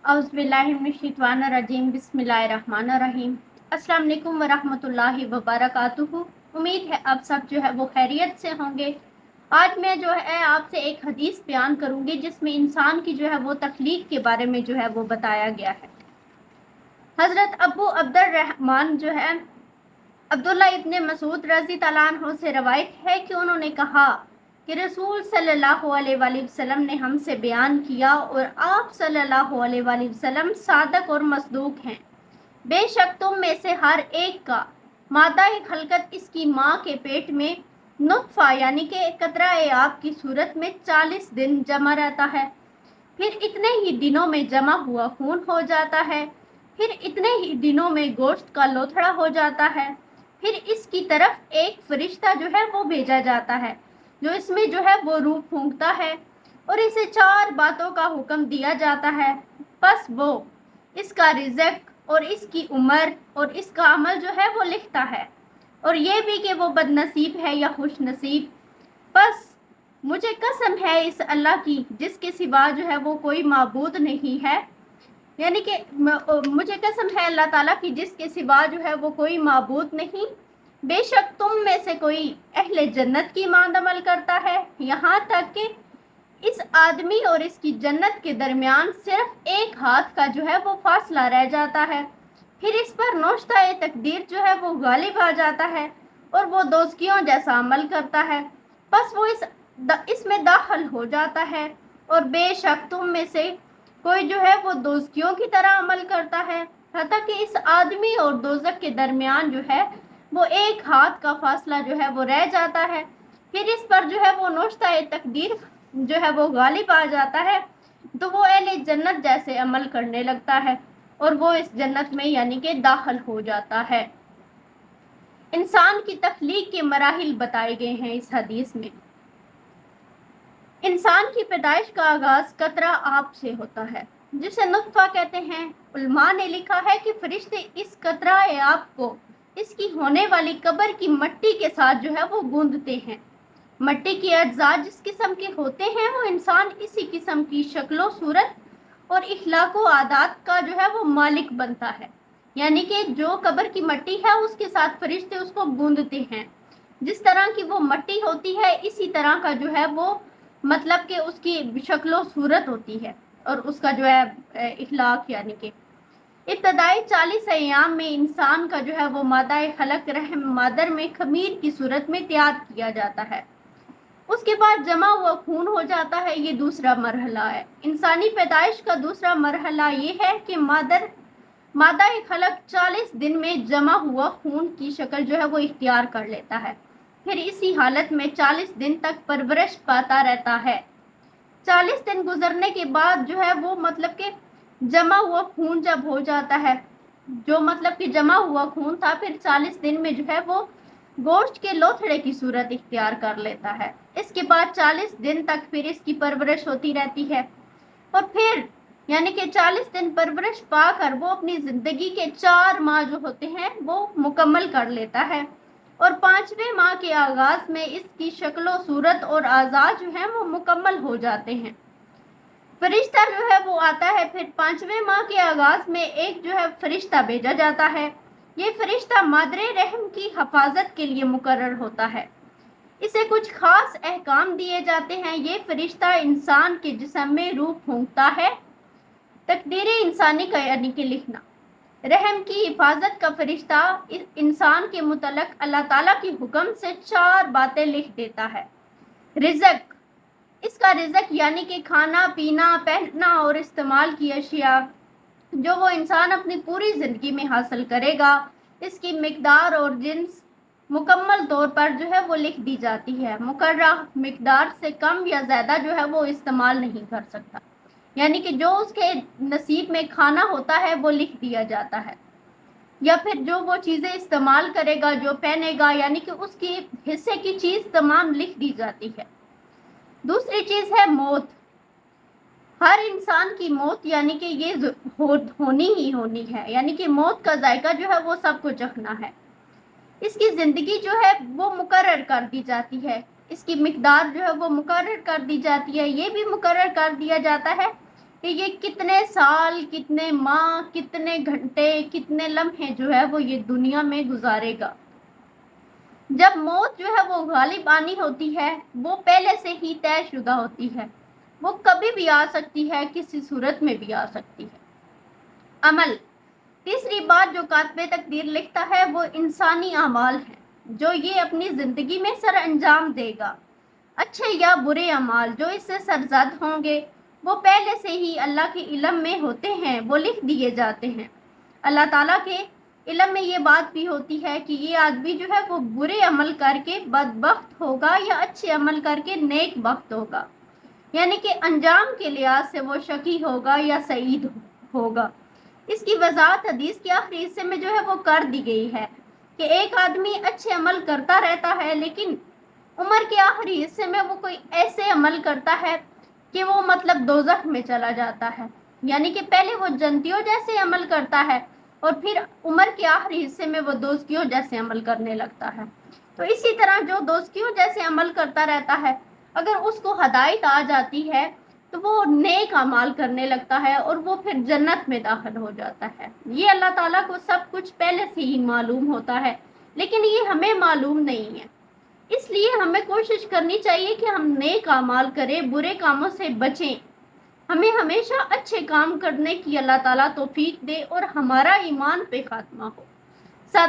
औज़ुबिल्लाहिमिनश्शैतानिर्रजीम बिस्मिल्लाहिर्रहमानिर्रहीम। अस्सलाम वालेकुम वरहमतुल्लाहि वबरकातुहू। उम्मीद है आप सब जो है वो खैरियत से होंगे। आज मैं जो है आपसे एक हदीस बयान करूंगी जिसमें इंसान की जो है वो तख्लीक के बारे में जो है वो बताया गया है। हज़रत अबू अब्दुर्रहमान जो है अब्दुल्ला इब्ने मसूद रज़ी तआला अन्हु से रवायत है कि उन्होंने कहा कि रसूल सल्लल्लाहु अलैहि वसल्लम ने हमसे बयान किया और आप सल्लल्लाहु अलैहि वसल्लम सादक और मसदूक हैं। बेशक तुम में से हर एक का मादा खलकत इसकी माँ के पेट में नुत्फा यानी कि कतरा आब की सूरत में 40 दिन जमा रहता है। फिर इतने ही दिनों में जमा हुआ खून हो जाता है। फिर इतने ही दिनों में गोश्त का लोथड़ा हो जाता है। फिर इसकी तरफ एक फरिश्ता जो है वो भेजा जाता है जो इसमें जो है वो रूह फूंकता है और इसे 4 बातों का हुक्म दिया जाता है। बस वो इसका रिज़्क और इसकी उम्र और इसका अमल जो है वो लिखता है और ये भी कि वो बदनसीब है या खुश नसीब। बस मुझे कसम है इस अल्लाह की जिसके सिवा जो है वो कोई माबूद नहीं है, यानी कि मुझे कसम है अल्लाह ताला की जिसके सिवा जो है वो कोई माबूद नहीं। बेशक तुम में से कोई अहले जन्नत की मांद अमल करता है यहाँ तक कि इस आदमी और इसकी जन्नत के दरमियान सिर्फ एक हाथ का जो है वो फासला रह जाता है। फिर इस पर नोश्ता तकदीर जो है वो गालिब आ जाता है और वो दोज़कियों जैसा अमल करता है। बस वो इसमें दाखिल हो जाता है और बेशक तुम में से कोई जो है वो दोज़कियों की तरह अमल करता है हत्ता कि इस आदमी और दोज़ख के दरमियान जो है वो एक हाथ का फासला जो है वो रह जाता है। फिर इस पर जो है वो नोश्ता तकदीर जो है वो गालिब आ जाता है तो वो अहले जन्नत जैसे अमल करने लगता है और वो इस जन्नत में यानी कि दाखिल हो जाता है। इंसान की तख्लीक के मराहिल बताए गए हैं इस हदीस में। इंसान की पैदाइश का आगाज कतरा आब से होता है जिसे नुत्फा कहते हैं। उलमा ने लिखा है कि फरिश्ते इस कतरा आब को इसकी होने वाली कब्र की मट्टी के साथ जो है वो गूंदते हैं। मट्टी के अज्जा जिस किस्म के होते हैं वो इंसान इसी किस्म की शक्लो सूरत और इखलाक व आदात का जो है वो मालिक बनता है, यानी कि जो कब्र की मट्टी है उसके साथ फरिश्ते उसको गूंदते हैं। जिस तरह की वो मट्टी होती है इसी तरह का जो है वो मतलब कि उसकी शक्लो सूरत होती है और उसका जो है इखलाक यानी कि इब्तदाई 40 अय्याम में इंसान का जो है वो मादा खलक रहम मादर में खमीर की सूरत में तैयार किया जाता है। उसके बाद जमा हुआ खून हो जाता है। ये दूसरा मरहला है। इंसानी पैदाइश का दूसरा मरहला ये है कि मादा खलक 40 दिन में जमा हुआ खून की शक्ल जो है वो इख्तियार कर लेता है। फिर इसी हालत में 40 दिन तक परवरिश पाता रहता है। 40 दिन गुजरने के बाद जो है वो मतलब कि जमा हुआ खून जब हो जाता है, जो मतलब कि जमा हुआ खून था फिर 40 दिन में जो है वो गोश्त के लोथड़े की सूरत इख्तियार कर लेता है। इसके बाद 40 दिन तक फिर इसकी परवरिश होती रहती है और फिर यानी कि 40 दिन परवरिश पाकर वो अपनी ज़िंदगी के 4 माह जो होते हैं वो मुकम्मल कर लेता है और 5वें माह के आगाज में इसकी शक्लो सूरत और आज़ाद जो है वो मुकम्मल हो जाते हैं। फरिश्ता जो है वो आता है। फिर 5वें माह के आगाज में एक जो है फरिश्ता भेजा जाता है। ये फरिश्ता मादरे रहम की हिफाजत के लिए मुकर्रर होता है। इसे कुछ खास अहकाम दिए जाते हैं। ये फरिश्ता इंसान के जिस्म में रूह फूंकता है। तकदीर इंसानी का यानी कि लिखना। रहम की हिफाजत का फरिश्ता इस इंसान के मुतल्लक अल्लाह ताला की हुक्म से 4 बातें लिख देता है। रिज़्क, इसका रिज़्क यानी कि खाना पीना पहनना और इस्तेमाल की अशिया जो वो इंसान अपनी पूरी ज़िंदगी में हासिल करेगा, इसकी मिकदार और जिन्स मुकम्मल तौर पर जो है वो लिख दी जाती है। मुकर्रर मिकदार से कम या ज़्यादा जो है वो इस्तेमाल नहीं कर सकता, यानी कि जो उसके नसीब में खाना होता है वो लिख दिया जाता है। या फिर जो वो चीज़ें इस्तेमाल करेगा, जो पहनेगा, यानी कि उसकी हिस्से की चीज़ तमाम लिख दी जाती है। दूसरी चीज़ है मौत। हर इंसान की मौत यानी कि ये होनी ही होनी है, यानी कि मौत का जायका जो है वो सबको चखना है। इसकी ज़िंदगी जो है वो मुकर्रर कर दी जाती है। इसकी मिकदार जो है वो मुकर्रर कर दी जाती है। ये भी मुकर्रर कर दिया जाता है کہ یہ کتنے سال، کتنے ماہ، کتنے گھنٹے، کتنے لمحے جو ہے وہ یہ دنیا میں گزارے گا۔ جب موت جو ہے وہ غالب آنی ہوتی ہے، وہ پہلے سے ہی طے شدہ ہوتی ہے، وہ کبھی بھی آ سکتی ہے، کسی صورت میں بھی آ سکتی ہے۔ عمل، تیسری بات جو کاتب تقدیر لکھتا ہے وہ انسانی اعمال ہیں جو یہ اپنی زندگی میں سر انجام دے گا۔ اچھے یا برے اعمال جو اس سے سرزد ہوں گے وہ پہلے سے ہی اللہ کے علم میں ہوتے ہیں، وہ لکھ دیے جاتے ہیں۔ اللہ تعالیٰ کے علم میں یہ بات بھی ہوتی ہے کہ یہ آدمی جو ہے وہ برے عمل کر کے بدبخت ہوگا یا اچھے عمل کر کے نیک بخت ہوگا، یعنی کہ انجام کے لحاظ سے وہ شقی ہوگا یا سعید ہوگا۔ اس کی وضاحت حدیث کے آخری حصے میں جو ہے وہ کر دی گئی ہے کہ ایک آدمی اچھے عمل کرتا رہتا ہے لیکن عمر کے آخری حصے میں وہ کوئی ایسے عمل کرتا ہے کہ وہ مطلب دوزخ میں چلا جاتا ہے، یعنی کہ پہلے وہ جنتیوں جیسے عمل کرتا ہے اور پھر عمر کے آخری حصے میں وہ دوزکیوں جیسے عمل کرنے لگتا ہے۔ تو اسی طرح جو دوزکیوں جیسے عمل کرتا رہتا ہے، اگر اس کو ہدایت آ جاتی ہے تو وہ نیک اعمال کرنے لگتا ہے اور وہ پھر جنت میں داخل ہو جاتا ہے۔ یہ اللہ تعالیٰ کو سب کچھ پہلے سے ہی معلوم ہوتا ہے، لیکن یہ ہمیں معلوم نہیں ہے۔ اس لیے ہمیں کوشش کرنی چاہیے کہ ہم نیک اعمال کریں، برے کاموں سے بچیں۔ ہمیں ہمیشہ اچھے کام کرنے کی اللہ تعالیٰ توفیق دے اور ہمارا ایمان پہ خاتمہ ہو۔